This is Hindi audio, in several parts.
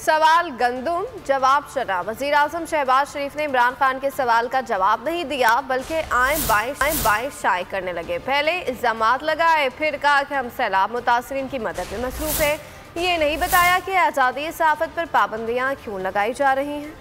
सवाल गंदुम, जवाब शराब। वज़ीर आज़म शहबाज शरीफ ने इमरान खान के सवाल का जवाब नहीं दिया, बल्कि आए बाएं शाये करने लगे। पहले इल्ज़ामात लगाए, फिर कहा कि हम सैलाब मुतासरीन की मदद में मसरूफ़ है। ये नहीं बताया कि आज़ादी सहाफ़त पर पाबंदियाँ क्यों लगाई जा रही हैं।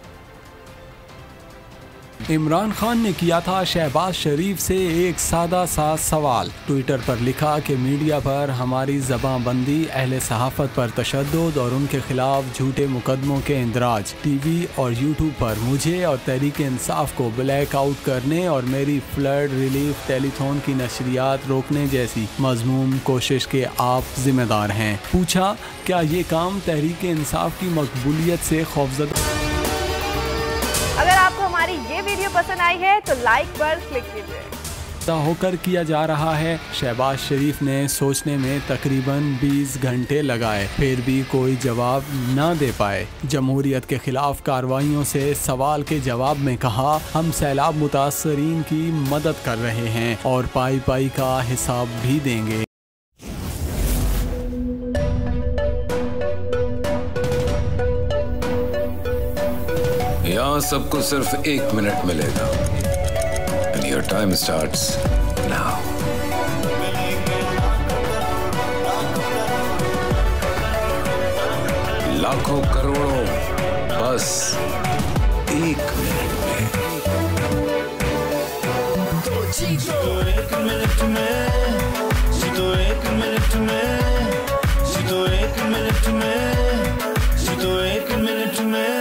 इमरान खान ने किया था शहबाज शरीफ से एक सादा सा सवाल। ट्विटर पर लिखा कि मीडिया पर हमारी ज़बानबंदी, अहले सहाफ़त पर तशद्दुद और उनके खिलाफ झूठे मुकदमों के इंदराज, टीवी और यूट्यूब पर मुझे और तहरीक इंसाफ को ब्लैक आउट करने और मेरी फ्लड रिलीफ टेलीथॉन की नशरियात रोकने जैसी मज़मूम कोशिश के आप जिम्मेदार हैं। पूछा, क्या ये काम तहरीक इंसाफ की मकबूलियत से खौफजदा? अगर आपको हमारी ये वीडियो पसंद आई है तो लाइक पर क्लिक कीजिए। होकर किया जा रहा है। शहबाज शरीफ ने सोचने में तकरीबन 20 घंटे लगाए, फिर भी कोई जवाब ना दे पाए। जमहूरियत के खिलाफ कार्रवाइयों से सवाल के जवाब में कहा, हम सैलाब मुतासरीन की मदद कर रहे हैं और पाई पाई का हिसाब भी देंगे। यहाँ सबको सिर्फ 1 मिनट मिलेगा। And your time starts now. लाखों करोड़ों बस 1 मिनट में। जीतो 1 मिनट में, जीतो 1 मिनट में, जीतो 1 मिनट में, जीतो 1 मिनट में।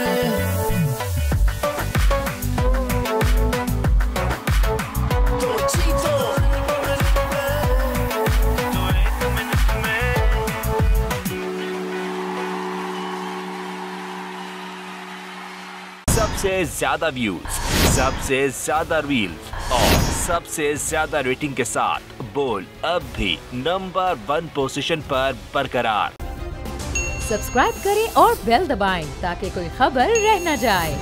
सबसे ज्यादा व्यूज, सबसे ज्यादा रील्स और सबसे ज्यादा रेटिंग के साथ बोल अब भी नंबर 1 पोजीशन पर बरकरार। सब्सक्राइब करें और बेल दबाएं ताकि कोई खबर रह न जाए।